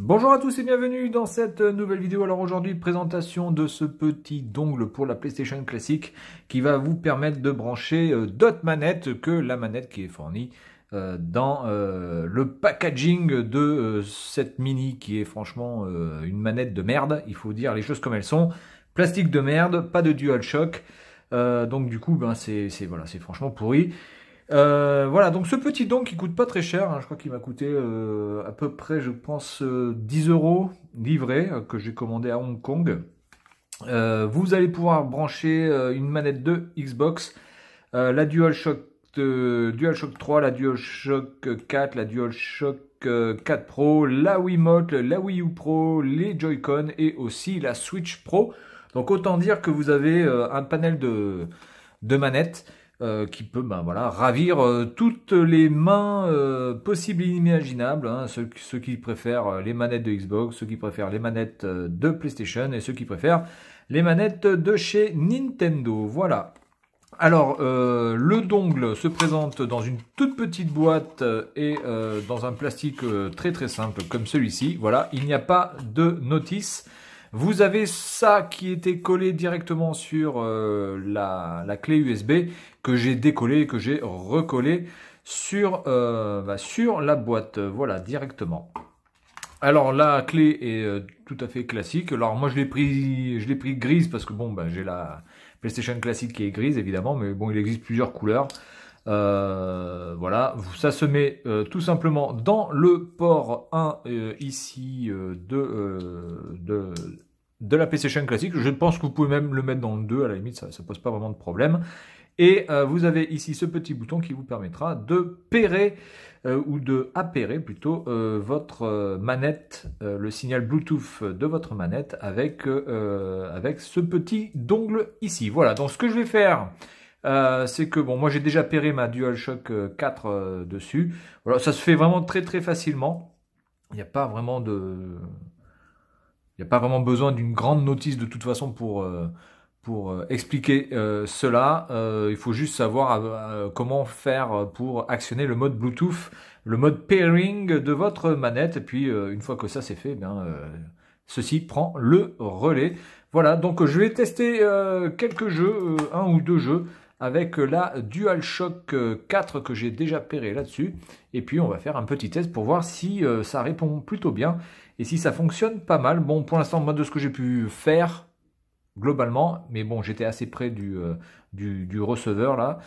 Bonjour à tous et bienvenue dans cette nouvelle vidéo. Alors aujourd'hui, présentation de ce petit dongle pour la PlayStation classique qui va vous permettre de brancher d'autres manettes que la manette qui est fournie dans le packaging de cette mini qui est franchement une manette de merde. Il faut dire les choses comme elles sont. Plastique de merde, pas de DualShock. Donc du coup, ben, c'est franchement pourri. Voilà, donc ce petit don qui coûte pas très cher, hein, je crois qu'il m'a coûté à peu près, je pense, 10 € livré, que j'ai commandé à Hong Kong. Vous allez pouvoir brancher une manette de Xbox, la DualShock 3, la DualShock 4, la DualShock 4 Pro, la Wiimote, la Wii U Pro, les Joy-Con et aussi la Switch Pro. Donc autant dire que vous avez un panel de manettes qui peut ravir toutes les mains possibles et inimaginables, hein, ceux qui préfèrent les manettes de Xbox, ceux qui préfèrent les manettes de PlayStation et ceux qui préfèrent les manettes de chez Nintendo. Voilà. Alors, le dongle se présente dans une toute petite boîte et dans un plastique très très simple comme celui-ci. Voilà, il n'y a pas de notice. Vous avez ça qui était collé directement sur la clé USB que j'ai décollé et que j'ai recollé sur la boîte. Voilà, directement. Alors la clé est tout à fait classique. Alors moi je l'ai pris grise parce que bon j'ai la PlayStation classique qui est grise évidemment, mais bon il existe plusieurs couleurs. Voilà, ça se met tout simplement dans le port 1 ici de la PlayStation classique. Je pense que vous pouvez même le mettre dans le 2, à la limite ça pose pas vraiment de problème. Et vous avez ici ce petit bouton qui vous permettra de pairer ou de appairer plutôt votre manette, le signal Bluetooth de votre manette avec ce petit dongle ici. Voilà, donc ce que je vais faire, c'est que bon, moi j'ai déjà pairé ma DualShock 4 dessus. Voilà, ça se fait vraiment très très facilement. Il n'y a pas vraiment besoin d'une grande notice de toute façon pour expliquer cela. Il faut juste savoir comment faire pour actionner le mode Bluetooth, le mode pairing de votre manette. Et puis une fois que ça c'est fait, ceci prend le relais. Voilà, donc je vais tester quelques jeux, un ou deux jeux, avec la DualShock 4 que j'ai déjà pairé là-dessus. Et puis on va faire un petit test pour voir si ça répond plutôt bien et si ça fonctionne pas mal. Bon, pour l'instant, moi de ce que j'ai pu faire, globalement, mais bon, j'étais assez près du receveur là,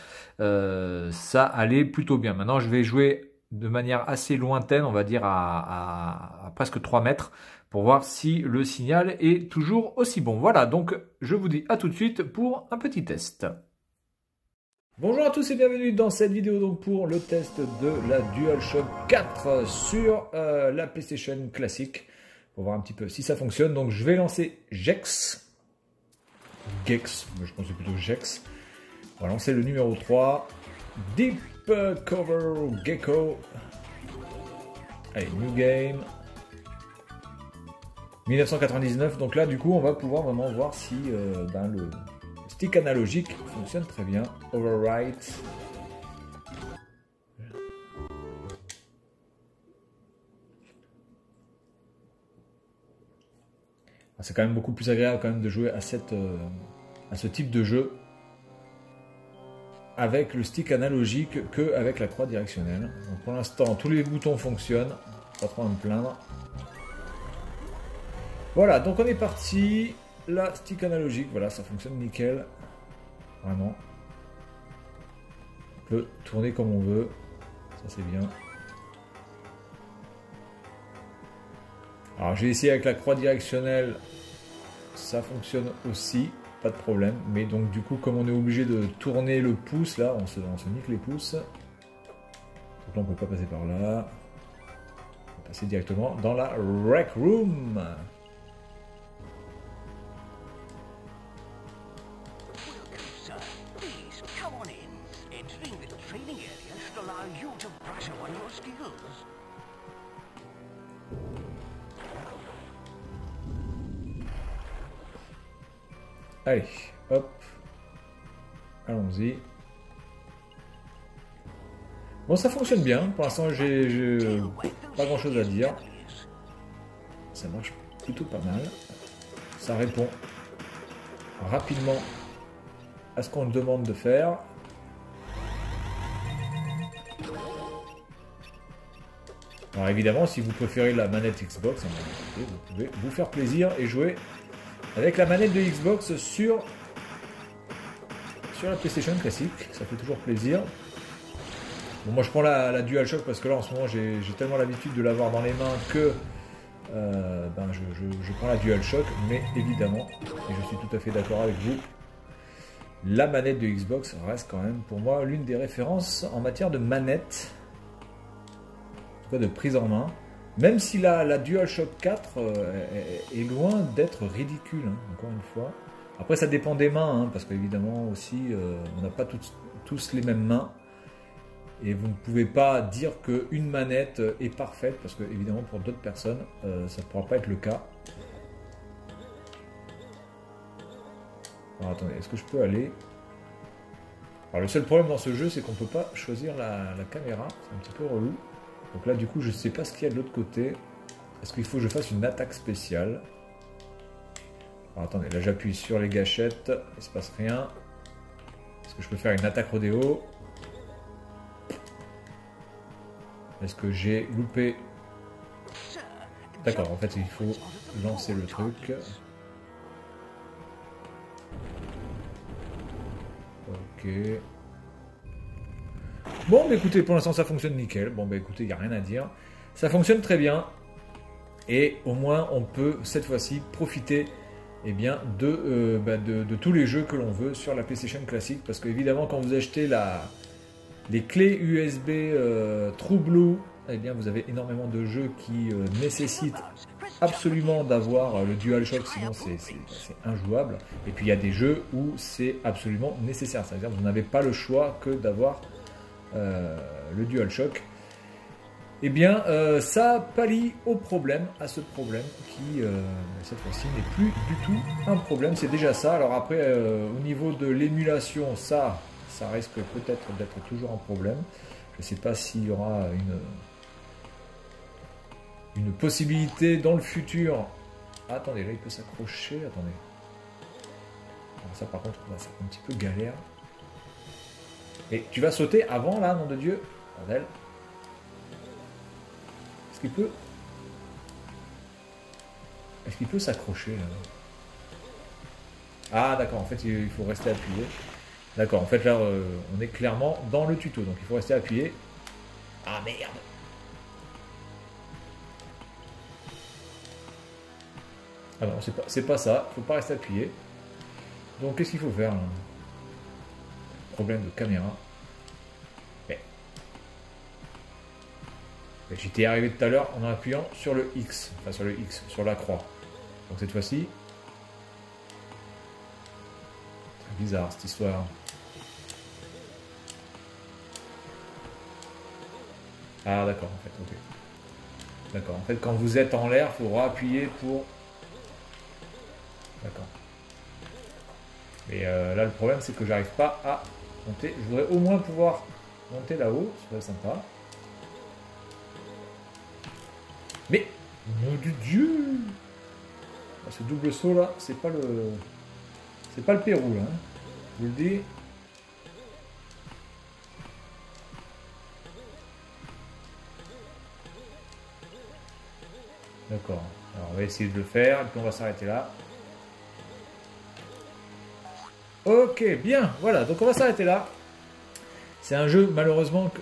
ça allait plutôt bien. Maintenant, je vais jouer de manière assez lointaine, on va dire à presque 3 mètres, pour voir si le signal est toujours aussi bon. Voilà, donc je vous dis à tout de suite pour un petit test. Bonjour à tous et bienvenue dans cette vidéo donc pour le test de la DualShock 4 sur la PlayStation classique, pour voir un petit peu si ça fonctionne. Donc je vais lancer Gex, mais je pense que c'est plutôt Gex. On va lancer le numéro 3, Deep Cover Gecko. Allez, New Game. 1999, donc là du coup on va pouvoir vraiment voir si le stick analogique fonctionne très bien. Overwrite. C'est quand même beaucoup plus agréable quand même de jouer à ce type de jeu avec le stick analogique qu'avec la croix directionnelle. Donc pour l'instant, tous les boutons fonctionnent, pas trop à me plaindre. Voilà, donc on est parti. La stick analogique, voilà, ça fonctionne nickel. Vraiment. On peut tourner comme on veut. Ça c'est bien. Alors j'ai essayé avec la croix directionnelle, ça fonctionne aussi, pas de problème. Mais donc du coup comme on est obligé de tourner le pouce là, on se nique les pouces. Donc là on peut pas passer par là. On va passer directement dans la Rec Room. Allez, hop, allons-y. Bon, ça fonctionne bien. Pour l'instant, j'ai pas grand-chose à dire. ça marche plutôt pas mal. Ça répond rapidement à ce qu'on me demande de faire. Alors évidemment, si vous préférez la manette Xbox, vous pouvez vous faire plaisir et jouer avec la manette de Xbox sur la PlayStation classique. Ça fait toujours plaisir. Bon, moi je prends la DualShock parce que là en ce moment j'ai tellement l'habitude de l'avoir dans les mains que je prends la DualShock, mais évidemment, et je suis tout à fait d'accord avec vous, la manette de Xbox reste quand même pour moi l'une des références en matière de manette, en tout cas de prise en main, même si la DualShock 4 est loin d'être ridicule, hein, encore une fois. Après ça dépend des mains, hein, parce qu'évidemment aussi on n'a pas tous les mêmes mains. Et vous ne pouvez pas dire qu'une manette est parfaite, parce que évidemment pour d'autres personnes, ça ne pourra pas être le cas. Alors attendez, est-ce que je peux aller... Alors le seul problème dans ce jeu, c'est qu'on ne peut pas choisir la caméra, c'est un petit peu relou. Donc là du coup, je ne sais pas ce qu'il y a de l'autre côté. Est-ce qu'il faut que je fasse une attaque spéciale? Alors attendez, là j'appuie sur les gâchettes, il ne se passe rien. Est-ce que je peux faire une attaque rodéo? Est-ce que j'ai loupé? D'accord, en fait il faut lancer le truc. Ok. Bon, bah écoutez, pour l'instant ça fonctionne nickel. Bon, bah écoutez, il n'y a rien à dire. Ça fonctionne très bien. Et au moins on peut cette fois-ci profiter eh bien, de tous les jeux que l'on veut sur la PlayStation classique. Parce qu'évidemment quand vous achetez les clés USB TrueBlue, eh bien vous avez énormément de jeux qui nécessitent absolument d'avoir le DualShock, sinon c'est injouable. Et puis il y a des jeux où c'est absolument nécessaire, c'est-à-dire que vous n'avez pas le choix que d'avoir le DualShock. Eh bien ça pallie au problème, à ce problème qui cette fois-ci n'est plus du tout un problème, c'est déjà ça. Alors après au niveau de l'émulation, ça risque peut-être d'être toujours un problème. Je ne sais pas s'il y aura une possibilité dans le futur. Ah, attendez, là il peut s'accrocher. Attendez. Alors ça par contre, c'est un petit peu galère. Et tu vas sauter avant là, nom de Dieu. Bordel. Est-ce qu'il peut s'accrocher là? Ah d'accord, en fait il faut rester appuyé. D'accord, en fait là on est clairement dans le tuto, donc il faut rester appuyé. Ah merde! Ah non, c'est pas ça, faut pas rester appuyé. Donc qu'est-ce qu'il faut faire là? Problème de caméra. J'étais arrivé tout à l'heure en appuyant sur le X, enfin sur le X, sur la croix. Donc cette fois-ci, c'est bizarre cette histoire. Ah d'accord, en fait, ok. D'accord, en fait quand vous êtes en l'air, il faut appuyer pour... D'accord. Mais là le problème c'est que j'arrive pas à monter. Je voudrais au moins pouvoir monter là-haut, ce serait sympa. Mais, mon Dieu! Ce double saut là, c'est pas le Pérou là, hein. Je vous le dis. D'accord. Alors on va essayer de le faire et puis on va s'arrêter là. Ok, bien, voilà, donc on va s'arrêter là. C'est un jeu malheureusement que,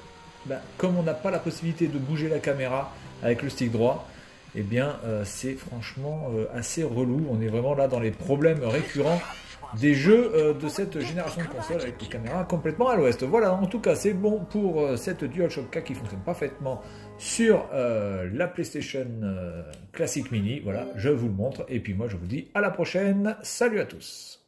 comme on n'a pas la possibilité de bouger la caméra avec le stick droit, eh bien c'est franchement assez relou. On est vraiment là dans les problèmes récurrents des jeux de cette génération de consoles avec les caméras complètement à l'ouest. Voilà, en tout cas c'est bon pour cette DualShock 4 qui fonctionne parfaitement sur la PlayStation Classic Mini. Voilà, je vous le montre et puis moi je vous dis à la prochaine. Salut à tous!